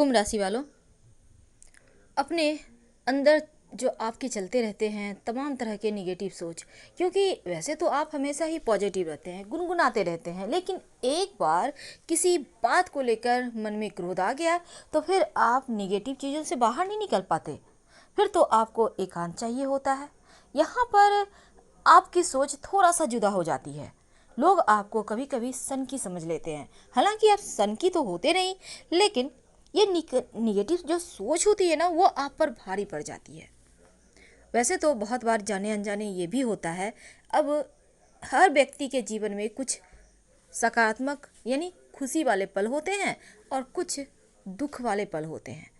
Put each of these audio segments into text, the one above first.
कुंभ राशि वालों, अपने अंदर जो आपके चलते रहते हैं तमाम तरह के निगेटिव सोच, क्योंकि वैसे तो आप हमेशा ही पॉजिटिव रहते हैं, गुनगुनाते रहते हैं, लेकिन एक बार किसी बात को लेकर मन में क्रोध आ गया तो फिर आप निगेटिव चीज़ों से बाहर नहीं निकल पाते। फिर तो आपको एकांत चाहिए होता है। यहाँ पर आपकी सोच थोड़ा सा जुदा हो जाती है। लोग आपको कभी कभी सनकी समझ लेते हैं, हालांकि आप सनकी तो होते नहीं, लेकिन ये निगेटिव जो सोच होती है ना, वो आप पर भारी पड़ जाती है। वैसे तो बहुत बार जाने अनजाने ये भी होता है। अब हर व्यक्ति के जीवन में कुछ सकारात्मक यानी खुशी वाले पल होते हैं और कुछ दुख वाले पल होते हैं।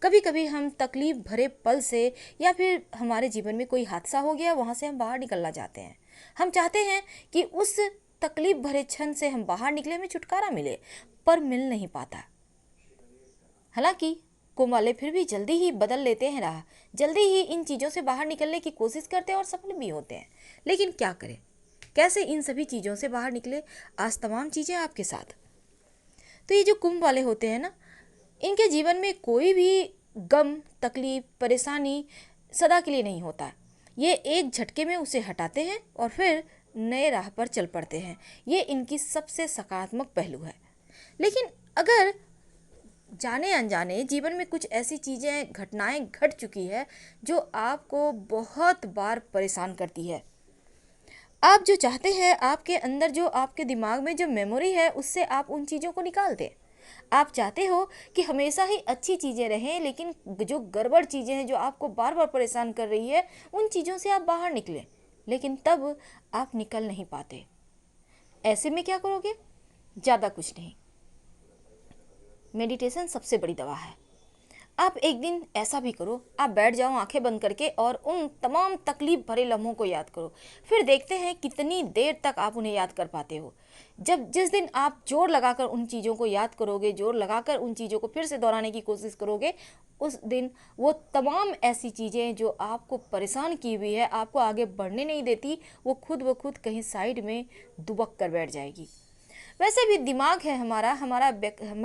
कभी कभी हम तकलीफ भरे पल से या फिर हमारे जीवन में कोई हादसा हो गया, वहाँ से हम बाहर निकलना चाहते हैं। हम चाहते हैं कि उस तकलीफ भरे क्षण से हम बाहर निकले, हमें छुटकारा मिले, पर मिल नहीं पाता। हालांकि कुंभ वाले फिर भी जल्दी ही बदल लेते हैं राह, जल्दी ही इन चीज़ों से बाहर निकलने की कोशिश करते हैं और सफल भी होते हैं। लेकिन क्या करें, कैसे इन सभी चीज़ों से बाहर निकले? आज तमाम चीज़ें आपके साथ। तो ये जो कुंभ वाले होते हैं ना, इनके जीवन में कोई भी गम, तकलीफ, परेशानी सदा के लिए नहीं होता। ये एक झटके में उसे हटाते हैं और फिर नए राह पर चल पड़ते हैं। ये इनकी सबसे सकारात्मक पहलू है। लेकिन अगर जाने अनजाने जीवन में कुछ ऐसी चीज़ें, घटनाएं घट चुकी है जो आपको बहुत बार परेशान करती है, आप जो चाहते हैं, आपके अंदर जो आपके दिमाग में जो मेमोरी है, उससे आप उन चीज़ों को निकाल दें। आप चाहते हो कि हमेशा ही अच्छी चीज़ें रहें, लेकिन जो गड़बड़ चीज़ें हैं जो आपको बार बार परेशान कर रही है, उन चीज़ों से आप बाहर निकलें, लेकिन तब आप निकल नहीं पाते। ऐसे में क्या करोगे? ज़्यादा कुछ नहीं, मेडिटेशन सबसे बड़ी दवा है। आप एक दिन ऐसा भी करो, आप बैठ जाओ आंखें बंद करके और उन तमाम तकलीफ भरे लम्हों को याद करो। फिर देखते हैं कितनी देर तक आप उन्हें याद कर पाते हो। जिस दिन आप जोर लगाकर उन चीज़ों को याद करोगे, जोर लगाकर उन चीज़ों को फिर से दोहराने की कोशिश करोगे, उस दिन वो तमाम ऐसी चीज़ें जो आपको परेशान की हुई है, आपको आगे बढ़ने नहीं देती, वो खुद ब खुद कहीं साइड में दुबक कर बैठ जाएगी। वैसे भी दिमाग है हमारा, हमारा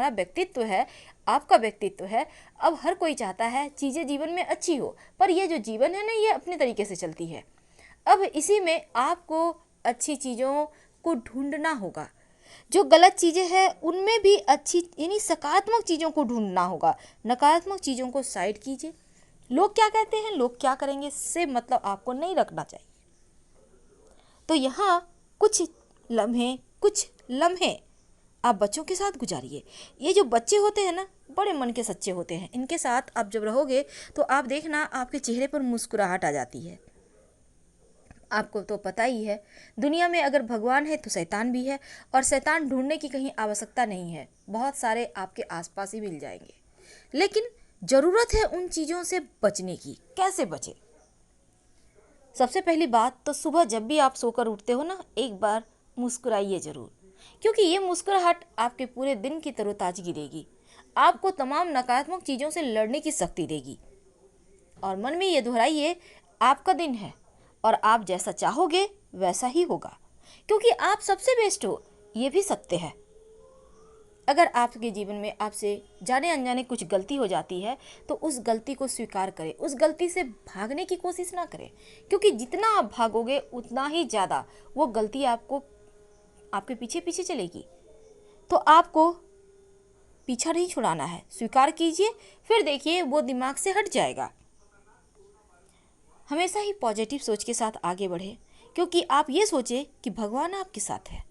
व्यक्तित्व है, आपका व्यक्तित्व है। अब हर कोई चाहता है चीज़ें जीवन में अच्छी हो, पर ये जो जीवन है ना, ये अपने तरीके से चलती है। अब इसी में आपको अच्छी चीज़ों को ढूंढना होगा। जो गलत चीज़ें हैं उनमें भी अच्छी यानी सकारात्मक चीज़ों को ढूंढना होगा। नकारात्मक चीज़ों को साइड कीजिए। लोग क्या कहते हैं, लोग क्या करेंगे, इससे मतलब आपको नहीं रखना चाहिए। तो यहाँ कुछ लम्हे आप बच्चों के साथ गुजारिए। ये जो बच्चे होते हैं ना, बड़े मन के सच्चे होते हैं। इनके साथ आप जब रहोगे तो आप देखना आपके चेहरे पर मुस्कुराहट आ जाती है। आपको तो पता ही है, दुनिया में अगर भगवान है तो शैतान भी है, और शैतान ढूंढने की कहीं आवश्यकता नहीं है, बहुत सारे आपके आसपास ही मिल जाएंगे। लेकिन ज़रूरत है उन चीज़ों से बचने की। कैसे बचे? सबसे पहली बात तो सुबह जब भी आप सोकर उठते हो ना, एक बार मुस्कुराइए ज़रूर, क्योंकि ये मुस्कुराहट आपके पूरे दिन की तरोताजगी देगी, आपको तमाम नकारात्मक चीज़ों से लड़ने की शक्ति देगी। और मन में ये दोहराइए, आपका दिन है और आप जैसा चाहोगे वैसा ही होगा, क्योंकि आप सबसे बेस्ट हो, ये भी सत्य है। अगर आपके जीवन में आपसे जाने अनजाने कुछ गलती हो जाती है तो उस गलती को स्वीकार करें, उस गलती से भागने की कोशिश ना करें, क्योंकि जितना आप भागोगे उतना ही ज़्यादा वो गलती आपको आपके पीछे पीछे चलेगी। तो आपको पीछा नहीं छुड़ाना है, स्वीकार कीजिए, फिर देखिए वो दिमाग से हट जाएगा। हमेशा ही पॉजिटिव सोच के साथ आगे बढ़े, क्योंकि आप ये सोचें कि भगवान आपके साथ है।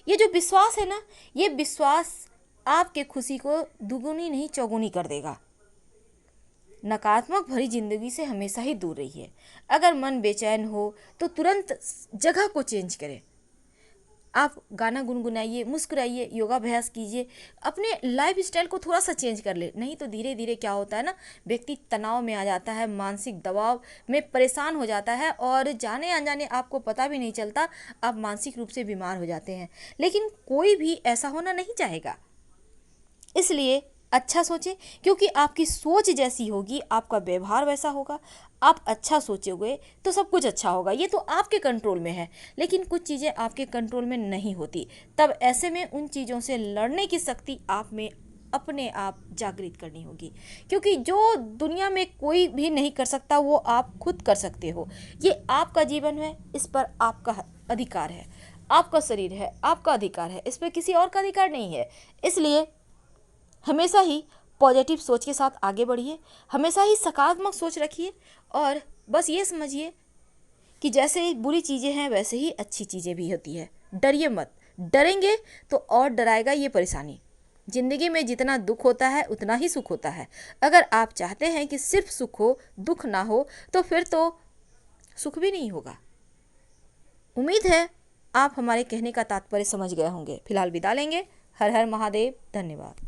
ये जो विश्वास है ना, ये विश्वास आपके खुशी को दुगुनी नहीं चौगुनी कर देगा। नकारात्मक भरी जिंदगी से हमेशा ही दूर रहिए। अगर मन बेचैन हो तो तुरंत जगह को चेंज करें। आप गाना गुनगुनाइए, मुस्कुराइए, योगाभ्यास कीजिए, अपने लाइफ स्टाइल को थोड़ा सा चेंज कर ले। नहीं तो धीरे धीरे क्या होता है ना, व्यक्ति तनाव में आ जाता है, मानसिक दबाव में परेशान हो जाता है, और जाने अनजाने आपको पता भी नहीं चलता, आप मानसिक रूप से बीमार हो जाते हैं। लेकिन कोई भी ऐसा होना नहीं चाहेगा, इसलिए अच्छा सोचें, क्योंकि आपकी सोच जैसी होगी आपका व्यवहार वैसा होगा। आप अच्छा सोचोगे तो सब कुछ अच्छा होगा। ये तो आपके कंट्रोल में है, लेकिन कुछ चीज़ें आपके कंट्रोल में नहीं होती। तब ऐसे में उन चीज़ों से लड़ने की शक्ति आप में अपने आप जागृत करनी होगी, क्योंकि जो दुनिया में कोई भी नहीं कर सकता वो आप खुद कर सकते हो। ये आपका जीवन है, इस पर आपका अधिकार है, आपका शरीर है, आपका अधिकार है, इस पर किसी और का अधिकार नहीं है। इसलिए हमेशा ही पॉजिटिव सोच के साथ आगे बढ़िए, हमेशा ही सकारात्मक सोच रखिए, और बस ये समझिए कि जैसे बुरी चीज़ें हैं वैसे ही अच्छी चीज़ें भी होती है। डरिए मत, डरेंगे तो और डराएगा ये परेशानी। ज़िंदगी में जितना दुख होता है उतना ही सुख होता है। अगर आप चाहते हैं कि सिर्फ सुख हो, दुख ना हो, तो फिर तो सुख भी नहीं होगा। उम्मीद है आप हमारे कहने का तात्पर्य समझ गए होंगे। फिलहाल विदा लेंगे। हर हर महादेव। धन्यवाद।